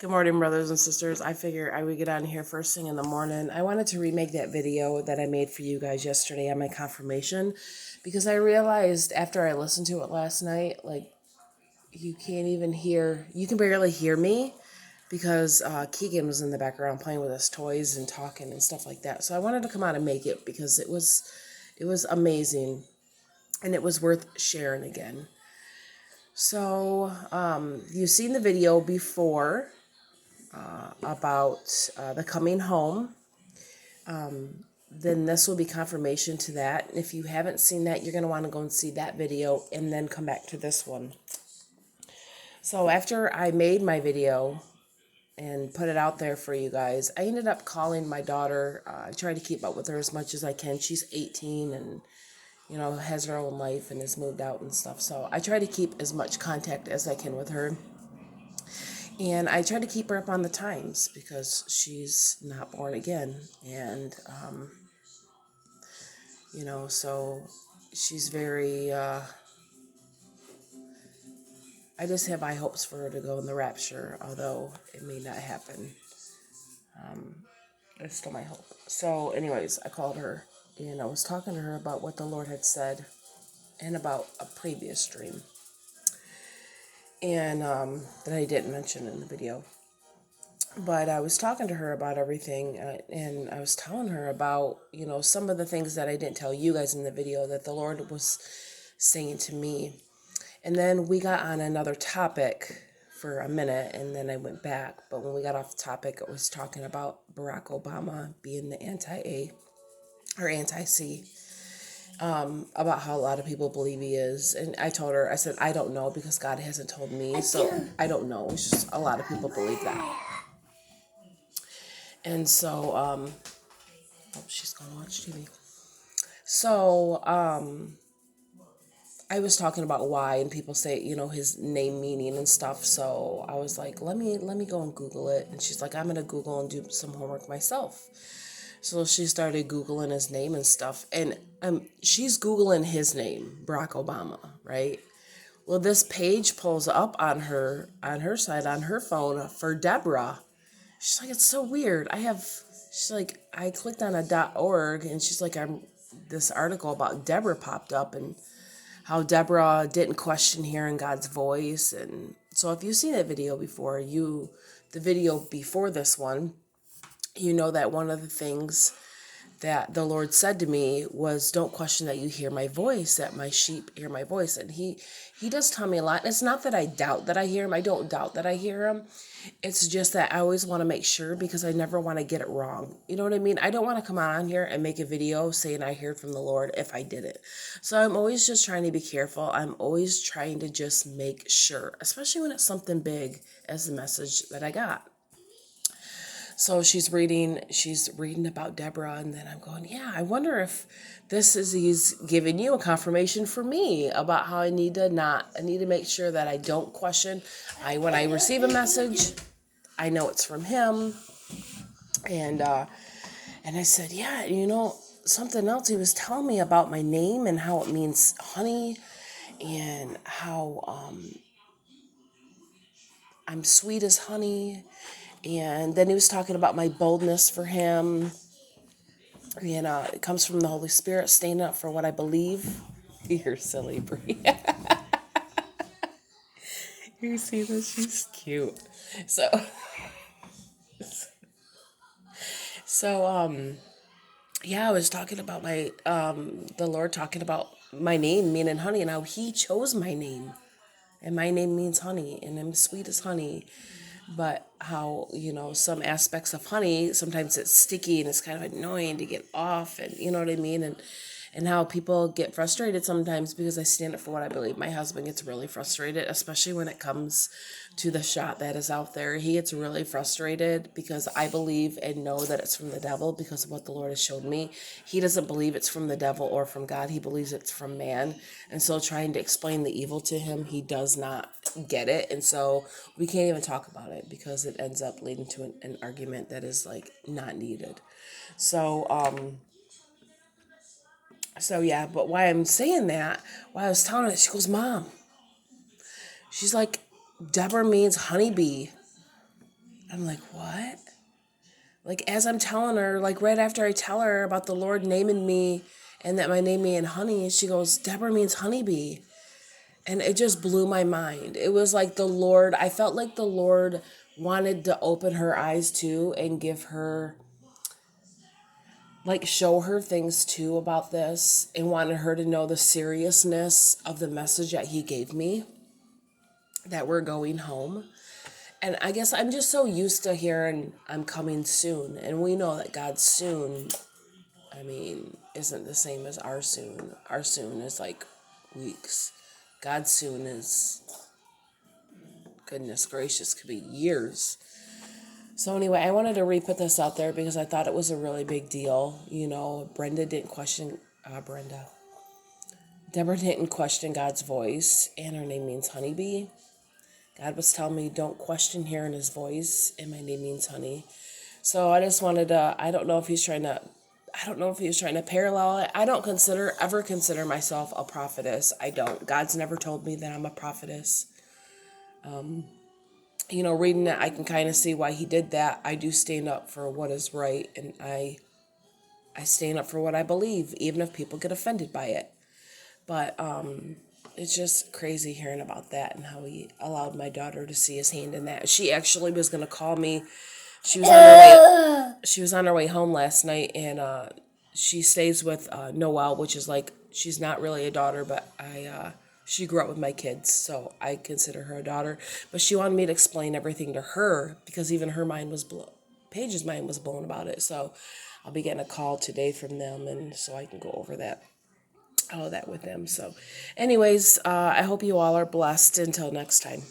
Good morning, brothers and sisters. I figure I would get on here first thing in the morning. I wanted to remake that video that I made for you guys yesterday on my confirmation because I realized after I listened to it last night, you can't even hear, you can barely hear me because Keegan was in the background playing with his toys and talking and stuff like that. So I wanted to come out and make it because it was amazing and it was worth sharing again. So you've seen the video before about the coming home. Then this will be confirmation to that. And if you haven't seen that, you're going to want to go and see that video and then come back to this one. So after I made my video and put it out there for you guys, I ended up calling my daughter. I try to keep up with her as much as I can. She's 18 and, has her own life and has moved out and stuff. So I try to keep as much contact as I can with her. And I try to keep her up on the times because she's not born again. And, so she's very, I just have high hopes for her to go in the rapture, although it may not happen. It's still my hope. So anyways, I called her and I was talking to her about what the Lord had said and about a previous dream. And that I didn't mention in the video. But I was talking to her about everything, and I was telling her about, some of the things that I didn't tell you guys in the video that the Lord was saying to me. And then we got on another topic for a minute, and then I went back. But when we got off the topic, it was talking about Barack Obama being the anti-A or anti-C. About how a lot of people believe he is. And I told her, I said, I don't know because God hasn't told me. So I don't know. It's just a lot of people believe that. And so, she's going to watch TV. So, I was talking about why, and people say, his name meaning and stuff. So I was like, let me go and Google it. And she's like, I'm going to Google and do some homework myself. So she started Googling his name and stuff. And she's Googling his name, Barack Obama, right? Well, this page pulls up on her side, on her phone for Deborah. She's like, it's so weird. She's like, I clicked on a .org and she's like, this article about Deborah popped up and how Deborah didn't question hearing God's voice. And so if you've seen that video before, the video before this one, you know that one of the things that the Lord said to me was, don't question that you hear my voice, that my sheep hear my voice. And he does tell me a lot. And it's not that I doubt that I hear him. I don't doubt that I hear him. It's just that I always want to make sure because I never want to get it wrong. You know what I mean? I don't want to come on here and make a video saying I heard from the Lord if I did it. So I'm always just trying to be careful. I'm always trying to just make sure, especially when it's something big as the message that I got. So she's reading about Deborah, and then I'm going, yeah, I wonder if he's giving you a confirmation for me about how I need to make sure that I don't question. When I receive a message, I know it's from him. And I said, yeah, something else he was telling me about my name and how it means honey and how I'm sweet as honey. And then he was talking about my boldness for him. And it comes from the Holy Spirit, standing up for what I believe. You're silly, Brie. You see this? She's cute. Yeah, I was talking about the Lord talking about my name meaning honey and how he chose my name. And my name means honey, and I'm sweet as honey. But how, some aspects of honey, sometimes it's sticky and it's kind of annoying to get off, and you know what I mean? And how people get frustrated sometimes because I stand up for what I believe. My husband gets really frustrated, especially when it comes to the shot that is out there. He gets really frustrated because I believe and know that it's from the devil because of what the Lord has showed me. He doesn't believe it's from the devil or from God. He believes it's from man. And so trying to explain the evil to him, he does not get it. And so we can't even talk about it because it ends up leading to an argument that is not needed. So yeah, but why I'm saying that, why I was telling her, she goes, Mom, she's like, Deborah means honeybee. I'm like, what? Like, as I'm telling her, like, right after I tell her about the Lord naming me and that my name means honey, she goes, Deborah means honeybee. And it just blew my mind. It was like the Lord, I felt like the Lord wanted to open her eyes too and give her, like, show her things too about this, and wanted her to know the seriousness of the message that he gave me, that we're going home. And I guess I'm just so used to hearing I'm coming soon. And we know that God's soon, I mean, isn't the same as our soon. Our soon is like weeks. God's soon is, goodness gracious, could be years. So anyway, I wanted to re-put this out there because I thought it was a really big deal. You know, Deborah didn't question God's voice, and her name means honeybee. God was telling me, don't question hearing his voice, and my name means honey. So I just wanted to, I don't know if he was trying to parallel it. I don't ever consider myself a prophetess. I don't. God's never told me that I'm a prophetess. Reading it, I can kind of see why he did that. I do stand up for what is right, and I stand up for what I believe, even if people get offended by it. But it's just crazy hearing about that and how he allowed my daughter to see his hand in that. She actually was going to call me. She was on her way home last night, and she stays with Noelle, which is like, she's not really a daughter, but she grew up with my kids, so I consider her a daughter. But she wanted me to explain everything to her because even her mind was blown. Paige's mind was blown about it. So I'll be getting a call today from them, and so I can go over all that with them. So anyways, I hope you all are blessed. Until next time.